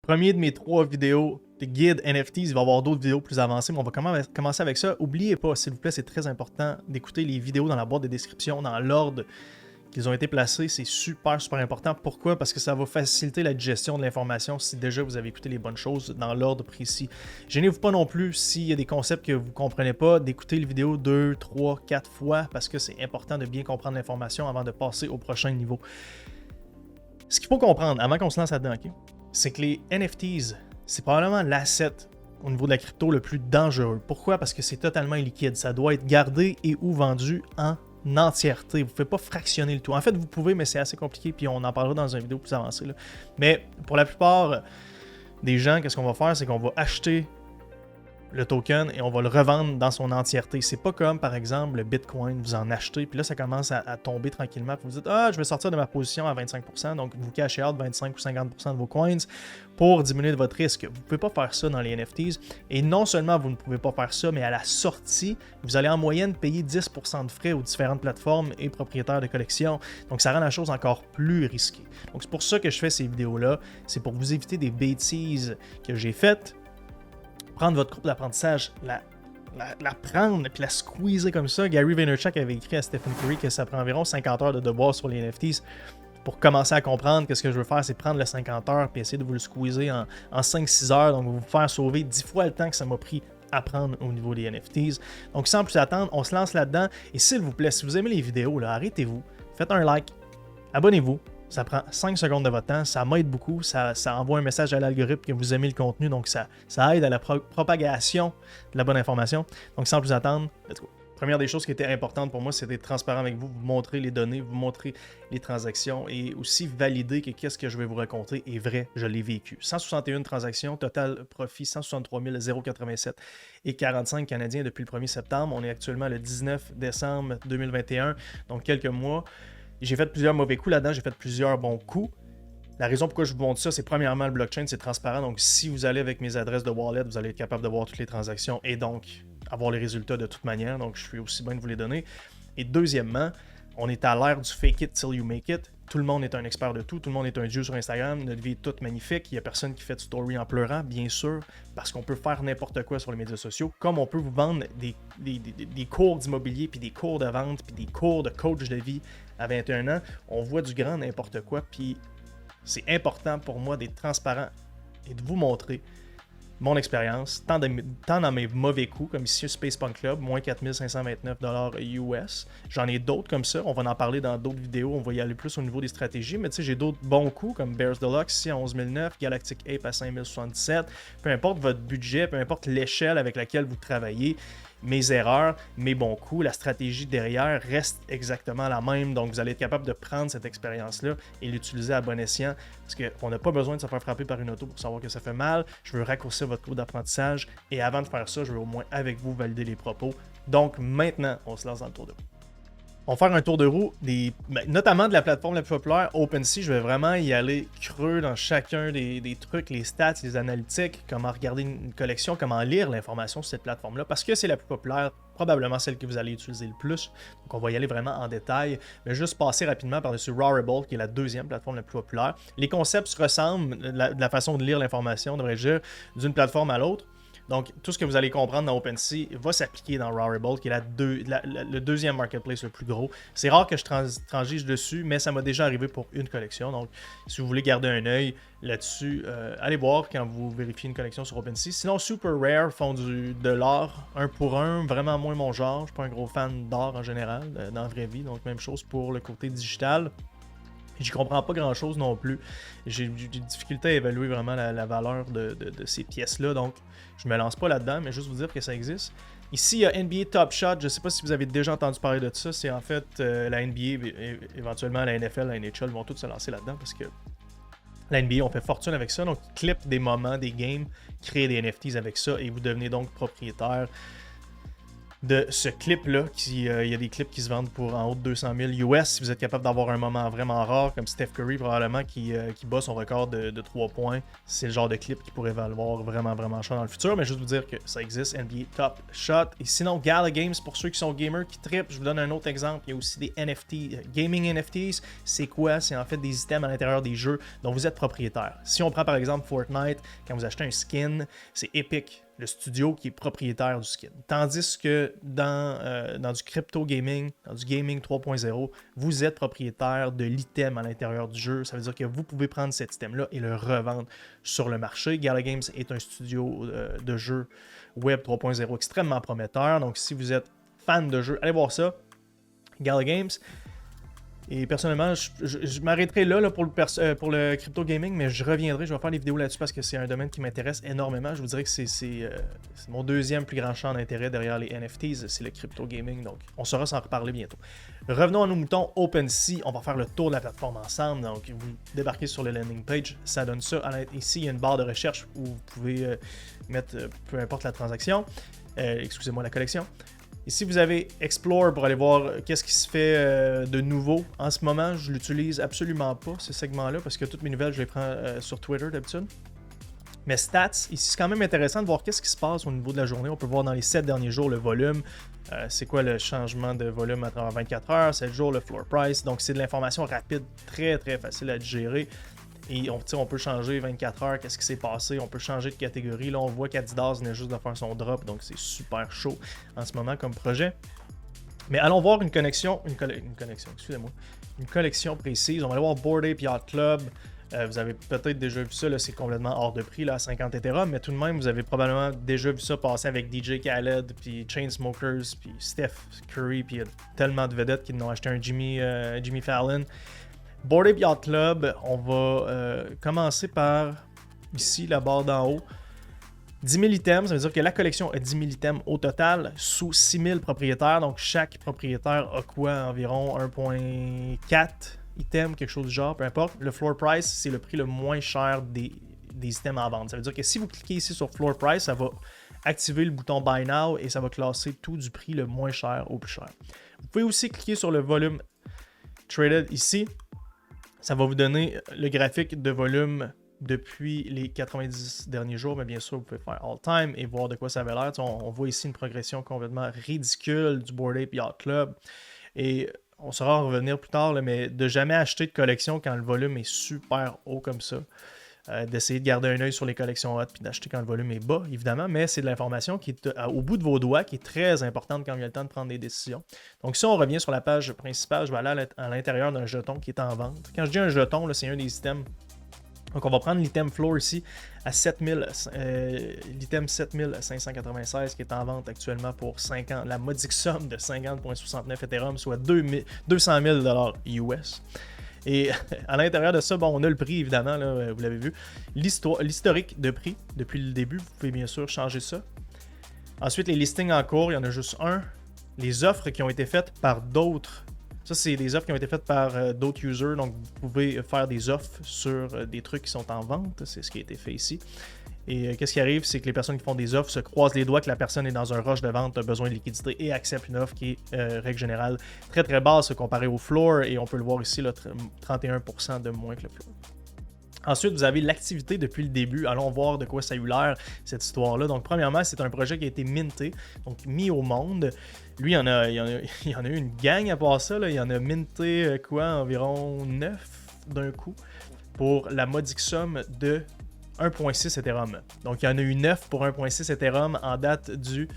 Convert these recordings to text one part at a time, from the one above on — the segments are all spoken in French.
Premier de mes 3 vidéos de guide NFTs. Il va y avoir d'autres vidéos plus avancées, mais on va commencer avec ça. N'oubliez pas, s'il vous plaît, c'est très important d'écouter les vidéos dans la boîte de description, dans l'ordre qu'ils ont été placés. C'est super, super important. Pourquoi? Parce que ça va faciliter la digestion de l'information si déjà vous avez écouté les bonnes choses dans l'ordre précis. Gênez-vous pas non plus s'il y a des concepts que vous ne comprenez pas, d'écouter les vidéos 2, 3, 4 fois parce que c'est important de bien comprendre l'information avant de passer au prochain niveau. Ce qu'il faut comprendre avant qu'on se lance là-dedans, okay, c'est que les NFTs, c'est probablement l'asset au niveau de la crypto le plus dangereux. Pourquoi? Parce que c'est totalement illiquide. Ça doit être gardé et ou vendu en entièreté. Vous ne pouvez pas fractionner le tout. En fait, vous pouvez, mais c'est assez compliqué, puis on en parlera dans une vidéo plus avancée. Là. Mais pour la plupart des gens, qu'est-ce qu'on va faire? C'est qu'on va acheter le token et on va le revendre dans son entièreté. C'est pas comme, par exemple, le Bitcoin, vous en achetez, puis là, ça commence à tomber tranquillement, puis vous dites « Ah, je vais sortir de ma position à 25%, donc vous cachez out 25 ou 50% de vos coins pour diminuer votre risque. » Vous ne pouvez pas faire ça dans les NFTs, et non seulement vous ne pouvez pas faire ça, mais à la sortie, vous allez en moyenne payer 10% de frais aux différentes plateformes et propriétaires de collection, donc ça rend la chose encore plus risquée. Donc c'est pour ça que je fais ces vidéos-là, c'est pour vous éviter des bêtises que j'ai faites, prendre votre courbe d'apprentissage, la prendre et la squeezer comme ça. Gary Vaynerchuk avait écrit à Stephen Curry que ça prend environ 50 heures de devoir sur les NFTs. Pour commencer à comprendre que ce que je veux faire, c'est prendre le 50 heures et essayer de vous le squeezer en 5-6 heures. Donc, vous faire sauver 10 fois le temps que ça m'a pris à prendre au niveau des NFTs. Donc, sans plus attendre, on se lance là-dedans. Et s'il vous plaît, si vous aimez les vidéos, là, arrêtez-vous, faites un like, abonnez-vous. Ça prend 5 secondes de votre temps, ça m'aide beaucoup, ça envoie un message à l'algorithme que vous aimez le contenu, donc ça aide à la propagation de la bonne information. Donc sans plus attendre, let's go. Première des choses qui était importante pour moi, c'est d'être transparent avec vous, vous montrer les données, vous montrer les transactions et aussi valider que qu'est-ce que je vais vous raconter est vrai, je l'ai vécu. 161 transactions, total profit 163 087 et 45 Canadiens depuis le 1er septembre. On est actuellement le 19 décembre 2021, donc quelques mois. J'ai fait plusieurs mauvais coups là-dedans, j'ai fait plusieurs bons coups. La raison pourquoi je vous montre ça, c'est premièrement le blockchain, c'est transparent. Donc si vous allez avec mes adresses de wallet, vous allez être capable de voir toutes les transactions et donc avoir les résultats de toute manière. Donc je suis aussi bien de vous les donner. Et deuxièmement, on est à l'ère du fake it till you make it. Tout le monde est un expert de tout, tout le monde est un dieu sur Instagram, notre vie est toute magnifique, il n'y a personne qui fait de story en pleurant, bien sûr, parce qu'on peut faire n'importe quoi sur les médias sociaux, comme on peut vous vendre des cours d'immobilier, puis des cours de vente, puis des cours de coach de vie à 21 ans, on voit du grand n'importe quoi, puis c'est important pour moi d'être transparent et de vous montrer mon expérience, tant dans mes mauvais coups, comme ici Space Punk Club, moins 4529 US. J'en ai d'autres comme ça, on va en parler dans d'autres vidéos, on va y aller plus au niveau des stratégies, mais tu sais, j'ai d'autres bons coups comme Bears Deluxe ici à 11009, Galactic Ape à 5077. Peu importe votre budget, peu importe l'échelle avec laquelle vous travaillez, mes erreurs, mes bons coups, la stratégie derrière reste exactement la même. Donc, vous allez être capable de prendre cette expérience-là et l'utiliser à bon escient parce qu'on n'a pas besoin de se faire frapper par une auto pour savoir que ça fait mal. Je veux raccourcir votre cours d'apprentissage et avant de faire ça, je veux au moins avec vous valider les propos. Donc, maintenant, on se lance dans le tour de roue. On va faire un tour de roue, notamment de la plateforme la plus populaire, OpenSea. Je vais vraiment y aller creux dans chacun des trucs, les stats, les analytiques, comment regarder une collection, comment lire l'information sur cette plateforme-là, parce que c'est la plus populaire, probablement celle que vous allez utiliser le plus. Donc on va y aller vraiment en détail, mais juste passer rapidement par-dessus Rarible, qui est la deuxième plateforme la plus populaire. Les concepts se ressemblent, de la façon de lire l'information, devrais-je dire, d'une plateforme à l'autre. Donc, tout ce que vous allez comprendre dans OpenSea va s'appliquer dans Rarible, qui est le deuxième marketplace le plus gros. C'est rare que je transige dessus, mais ça m'a déjà arrivé pour une collection. Donc, si vous voulez garder un œil là-dessus, allez voir quand vous vérifiez une collection sur OpenSea. Sinon, Super Rare font de l'art 1 pour 1, vraiment moins mon genre. Je suis pas un gros fan d'art en général, dans la vraie vie. Donc, même chose pour le côté digital. J'y comprends pas grand chose non plus. J'ai des difficultés à évaluer vraiment la valeur de ces pièces-là. Donc, je me lance pas là-dedans, mais juste vous dire que ça existe. Ici, il y a NBA Top Shot. Je sais pas si vous avez déjà entendu parler de ça. C'est en fait la NBA, éventuellement la NFL, la NHL vont tous se lancer là-dedans parce que la NBA, on fait fortune avec ça. Donc, ils clippent des moments, des games, créent des NFTs avec ça et vous devenez donc propriétaire de ce clip-là. Il y a des clips qui se vendent pour en haut de 200 000 US. Si vous êtes capable d'avoir un moment vraiment rare, comme Steph Curry probablement qui bat son record de 3 points, c'est le genre de clip qui pourrait valoir vraiment, vraiment cher dans le futur. Mais juste vous dire que ça existe, NBA Top Shot. Et sinon, Gala Games, pour ceux qui sont gamers, qui trippent, je vous donne un autre exemple. Il y a aussi des NFT, gaming NFTs. C'est quoi? C'est en fait des items à l'intérieur des jeux dont vous êtes propriétaire. Si on prend par exemple Fortnite, quand vous achetez un skin, c'est Epic, le studio qui est propriétaire du skin. Tandis que dans du crypto gaming, dans du gaming 3.0, vous êtes propriétaire de l'item à l'intérieur du jeu. Ça veut dire que vous pouvez prendre cet item-là et le revendre sur le marché. Gala Games est un studio de jeux web 3.0 extrêmement prometteur. Donc si vous êtes fan de jeux, allez voir ça. Gala Games. Et personnellement, je m'arrêterai là pour le crypto gaming, mais je reviendrai, je vais faire des vidéos là-dessus parce que c'est un domaine qui m'intéresse énormément. Je vous dirais que c'est mon deuxième plus grand champ d'intérêt derrière les NFTs, c'est le crypto gaming, donc on saura s'en reparler bientôt. Revenons à nos moutons OpenSea, on va faire le tour de la plateforme ensemble, donc vous débarquez sur le landing page, ça donne ça. Ici, il y a une barre de recherche où vous pouvez mettre peu importe la transaction, excusez-moi, la collection. Ici, vous avez Explore pour aller voir qu'est-ce qui se fait de nouveau. En ce moment, je l'utilise absolument pas, ce segment-là, parce que toutes mes nouvelles, je les prends sur Twitter d'habitude. Mais Stats, ici, c'est quand même intéressant de voir qu'est-ce qui se passe au niveau de la journée. On peut voir dans les 7 derniers jours le volume. C'est quoi le changement de volume à travers 24 heures, 7 jours, le floor price. Donc, c'est de l'information rapide, très, très facile à digérer. Et on peut changer 24 heures, qu'est-ce qui s'est passé, on peut changer de catégorie. Là, on voit qu'Adidas venait juste de faire son drop, donc c'est super chaud en ce moment comme projet. Mais allons voir une collection précise. On va aller voir Bored Ape Yacht Club. Vous avez peut-être déjà vu ça, là, c'est complètement hors de prix là, à 50 Ethereum, mais tout de même, vous avez probablement déjà vu ça passer avec DJ Khaled, puis Chainsmokers, puis Steph Curry, puis il y a tellement de vedettes qui n'ont acheté un Jimmy Fallon. Bored Ape Yacht Club, on va commencer par, ici, la barre d'en haut. 10 000 items, ça veut dire que la collection a 10 000 items au total, sous 6 000 propriétaires. Donc, chaque propriétaire a quoi? Environ 1.4 items, quelque chose du genre, peu importe. Le floor price, c'est le prix le moins cher des items en vente. Ça veut dire que si vous cliquez ici sur floor price, ça va activer le bouton Buy Now et ça va classer tout du prix le moins cher au plus cher. Vous pouvez aussi cliquer sur le volume traded ici. Ça va vous donner le graphique de volume depuis les 90 derniers jours, mais bien sûr, vous pouvez faire all time et voir de quoi ça avait l'air. On voit ici une progression complètement ridicule du Bored Ape Yacht Club. Et on saura en revenir plus tard, là, mais de jamais acheter de collection quand le volume est super haut comme ça. D'essayer de garder un œil sur les collections hot puis d'acheter quand le volume est bas, évidemment, mais c'est de l'information qui est au bout de vos doigts, qui est très importante quand il y a le temps de prendre des décisions. Donc si on revient sur la page principale, je vais aller à l'intérieur d'un jeton qui est en vente. Quand je dis un jeton, là, c'est un des items. Donc on va prendre l'item floor ici à 7000, l'item 7596 qui est en vente actuellement pour 50, la modique somme de 50,69 Ethereum, soit 200 000 US. Et à l'intérieur de ça, bon, on a le prix évidemment, là, vous l'avez vu. L'historique de prix depuis le début, vous pouvez bien sûr changer ça. Ensuite, les listings en cours, il y en a juste un. Les offres qui ont été faites par d'autres. Ça, c'est des offres qui ont été faites par d'autres users. Donc, vous pouvez faire des offres sur des trucs qui sont en vente. C'est ce qui a été fait ici. Et qu'est-ce qui arrive, c'est que les personnes qui font des offres se croisent les doigts que la personne est dans un rush de vente, a besoin de liquidité et accepte une offre qui est, règle générale, très très basse comparée au floor. Et on peut le voir ici, là, 31% de moins que le floor. Ensuite, vous avez l'activité depuis le début. Allons voir de quoi ça a eu l'air, cette histoire-là. Donc, premièrement, c'est un projet qui a été minté, donc mis au monde. Lui, il y en a eu une gang à part ça. Là. Il y en a minté, environ 9 d'un coup, pour la modique somme de 1.6 Ethereum. Donc, il y en a eu 9 pour 1.6 Ethereum en date du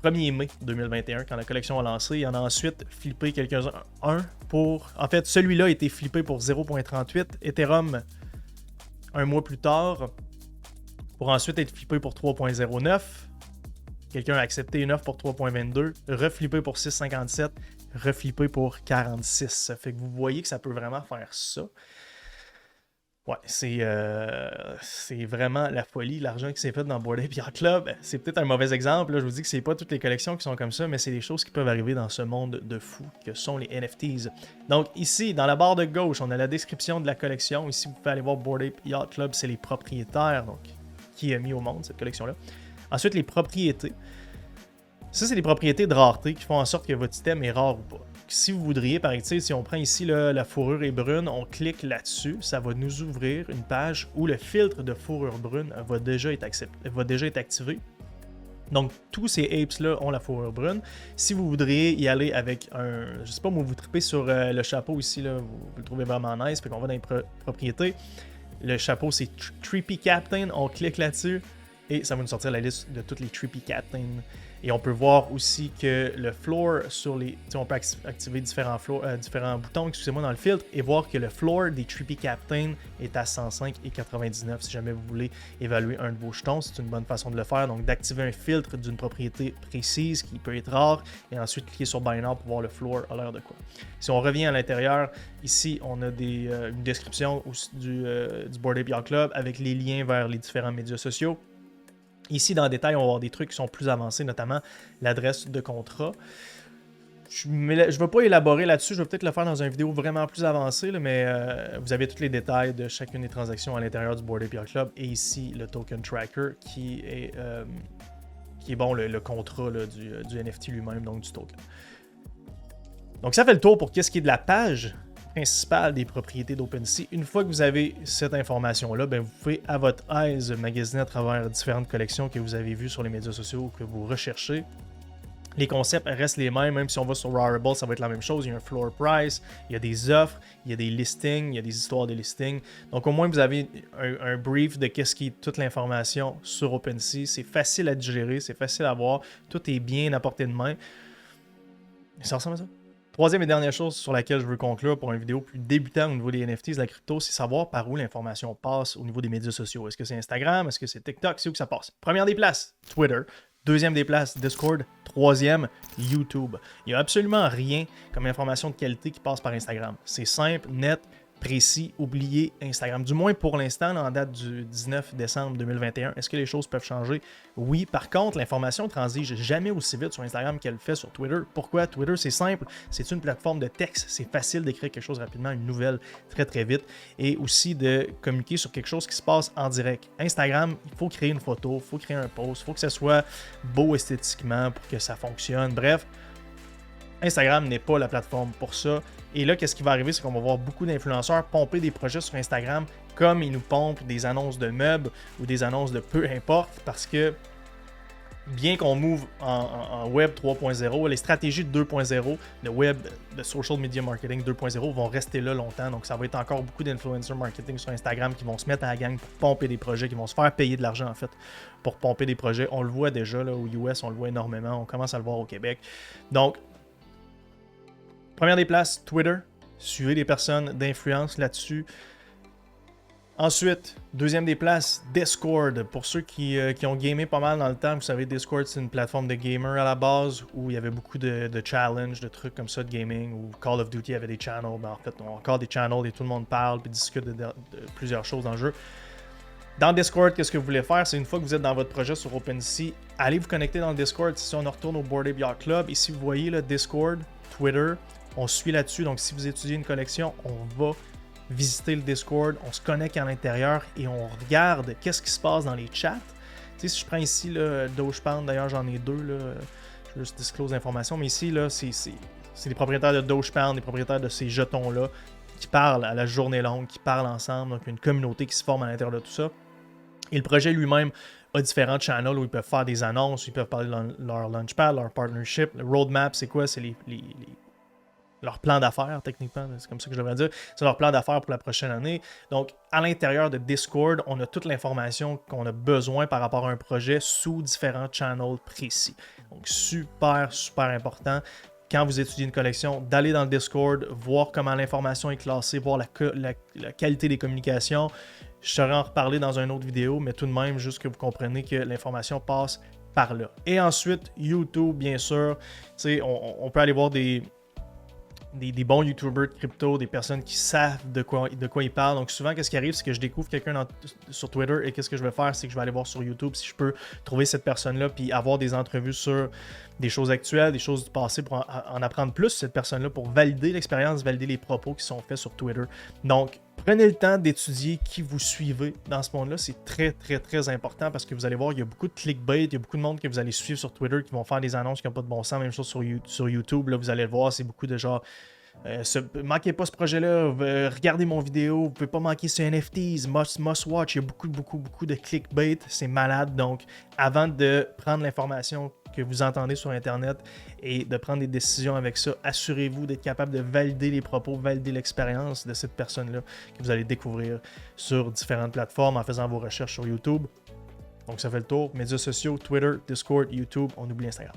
1er mai 2021, quand la collection a lancé. Il y en a ensuite flippé quelques-uns. En fait, celui-là a été flippé pour 0.38 Ethereum un mois plus tard, pour ensuite être flippé pour 3.09. Quelqu'un a accepté une offre pour 3.22, reflippé pour 6.57, reflippé pour 46. Ça fait que vous voyez que ça peut vraiment faire ça. Ouais, c'est vraiment la folie, l'argent qui s'est fait dans Bored Ape Yacht Club. C'est peut-être un mauvais exemple, là, je vous dis que c'est pas toutes les collections qui sont comme ça, mais c'est des choses qui peuvent arriver dans ce monde de fou que sont les NFTs. Donc ici, dans la barre de gauche, on a la description de la collection. Ici, vous pouvez aller voir Bored Ape Yacht Club, c'est les propriétaires, donc qui a mis au monde cette collection-là. Ensuite, les propriétés. Ça, c'est des propriétés de rareté qui font en sorte que votre item est rare ou pas. Si vous voudriez, par exemple, si on prend ici là, la fourrure est brune, on clique là-dessus, ça va nous ouvrir une page où le filtre de fourrure brune va déjà être activé. Donc, tous ces apes-là ont la fourrure brune. Si vous voudriez y aller avec un... Je sais pas, moi, vous tripez sur le chapeau ici, là, vous le trouvez vraiment nice, fait qu'on va dans les propriétés. Le chapeau, c'est Trippy Captain. On clique là-dessus et ça va nous sortir la liste de toutes les Trippy Captain. Et on peut voir aussi que le floor sur les... On peut activer différents boutons, excusez-moi, dans le filtre et voir que le floor des Trippy Captain est à 105,99 si jamais vous voulez évaluer un de vos jetons. C'est une bonne façon de le faire. Donc, d'activer un filtre d'une propriété précise qui peut être rare et ensuite cliquer sur Buy Now pour voir le floor à l'air de quoi. Si on revient à l'intérieur, ici, on a une description du Bored Ape Yacht Club avec les liens vers les différents médias sociaux. Ici, dans le détail, on va avoir des trucs qui sont plus avancés, notamment l'adresse de contrat. Je ne vais pas élaborer là-dessus, je vais peut-être le faire dans une vidéo vraiment plus avancée, là, mais vous avez tous les détails de chacune des transactions à l'intérieur du Bored Ape Yacht Club. Et ici, le token tracker qui est bon, le contrat là, du NFT lui-même, donc du token. Donc ça fait le tour pour ce qui est de la page principale des propriétés d'OpenSea. Une fois que vous avez cette information-là, ben vous pouvez à votre aise magasiner à travers différentes collections que vous avez vues sur les médias sociaux ou que vous recherchez. Les concepts restent les mêmes, même si on va sur Rarible, ça va être la même chose. Il y a un floor price, il y a des offres, il y a des listings, il y a des histoires de listings. Donc au moins vous avez un brief de qu'est-ce qui est toute l'information sur OpenSea. C'est facile à digérer, c'est facile à voir, tout est bien à portée de main. Ça ressemble à ça. Troisième et dernière chose sur laquelle je veux conclure pour une vidéo plus débutante au niveau des NFTs, de la crypto, c'est savoir par où l'information passe au niveau des médias sociaux. Est-ce que c'est Instagram? Est-ce que c'est TikTok? C'est où que ça passe? Première des places, Twitter. Deuxième des places, Discord. Troisième, YouTube. Il n'y a absolument rien comme information de qualité qui passe par Instagram. C'est simple, net, précis, oubliez Instagram. Du moins pour l'instant, en date du 19 décembre 2021. Est-ce que les choses peuvent changer? Oui. Par contre, l'information transige jamais aussi vite sur Instagram qu'elle le fait sur Twitter. Pourquoi? Twitter, c'est simple. C'est une plateforme de texte. C'est facile d'écrire quelque chose rapidement, une nouvelle très très vite. Et aussi de communiquer sur quelque chose qui se passe en direct. Instagram, il faut créer une photo, il faut créer un post, il faut que ça soit beau esthétiquement pour que ça fonctionne. Bref, Instagram n'est pas la plateforme pour ça. Et là, qu'est-ce qui va arriver, c'est qu'on va voir beaucoup d'influenceurs pomper des projets sur Instagram comme ils nous pompent des annonces de meubles ou des annonces de peu importe, parce que bien qu'on move en Web 3.0, les stratégies de 2.0, le Web, de Social Media Marketing 2.0 vont rester là longtemps. Donc, ça va être encore beaucoup d'influencer marketing sur Instagram qui vont se mettre à la gang pour pomper des projets, qui vont se faire payer de l'argent en fait pour pomper des projets. On le voit déjà là, aux US, on le voit énormément. On commence à le voir au Québec. Donc, première des places, Twitter. Suivez des personnes d'influence là-dessus. Ensuite, deuxième des places, Discord. Pour ceux qui ont gamé pas mal dans le temps, vous savez, Discord, c'est une plateforme de gamers à la base où il y avait beaucoup de challenges, de trucs comme ça de gaming, où Call of Duty avait des channels. Ben, en fait, on a encore des channels et tout le monde parle et discute de plusieurs choses dans le jeu. Dans Discord, qu'est-ce que vous voulez faire? C'est une fois que vous êtes dans votre projet sur OpenSea, allez vous connecter dans le Discord. Si on retourne au Bored Ape Yacht Club, ici vous voyez le Discord, Twitter, on suit là-dessus. Donc si vous étudiez une collection, on va visiter le Discord, on se connecte à l'intérieur et on regarde qu'est-ce qui se passe dans les chats. Tu sais, si je prends ici le Dogepound, d'ailleurs j'en ai deux, là, je vais juste disclose l'information, mais ici, là, c'est les propriétaires de Dogepound, les propriétaires de ces jetons-là qui parlent à la journée longue, qui parlent ensemble. Donc il y a une communauté qui se forme à l'intérieur de tout ça. Et le projet lui-même a différents channels où ils peuvent faire des annonces, ils peuvent parler de leur launchpad, leur partnership. Le roadmap, c'est quoi? C'est leur plan d'affaires, techniquement, c'est comme ça que je devrais dire. C'est leur plan d'affaires pour la prochaine année. Donc, à l'intérieur de Discord, on a toute l'information qu'on a besoin par rapport à un projet sous différents channels précis. Donc, super, super important. Quand vous étudiez une collection, d'aller dans le Discord, voir comment l'information est classée, voir la qualité des communications. Je saurais en reparler dans une autre vidéo, mais tout de même, juste que vous compreniez que l'information passe par là. Et ensuite, YouTube, bien sûr. On peut aller voir des bons YouTubers de crypto, des personnes qui savent de quoi ils parlent. Donc souvent, qu'est-ce qui arrive, c'est que je découvre quelqu'un sur Twitter et qu'est-ce que je vais faire, c'est que je vais aller voir sur YouTube si je peux trouver cette personne-là puis avoir des entrevues sur des choses actuelles, des choses du passé pour en apprendre plus sur cette personne-là, pour valider l'expérience, valider les propos qui sont faits sur Twitter. Donc, Prenez le temps d'étudier qui vous suivez dans ce monde-là. C'est très, très, très important parce que vous allez voir, il y a beaucoup de clickbait, il y a beaucoup de monde que vous allez suivre sur Twitter qui vont faire des annonces qui n'ont pas de bon sens. Même chose sur YouTube. Là, vous allez le voir, c'est beaucoup de genre manquez pas ce projet-là, regardez mon vidéo, vous pouvez pas manquer ce NFTs, must watch, il y a beaucoup de clickbait, c'est malade. Donc, avant de prendre l'information que vous entendez sur Internet et de prendre des décisions avec ça, assurez-vous d'être capable de valider les propos, valider l'expérience de cette personne-là que vous allez découvrir sur différentes plateformes en faisant vos recherches sur YouTube. Donc, ça fait le tour. Médias sociaux, Twitter, Discord, YouTube, on oublie Instagram.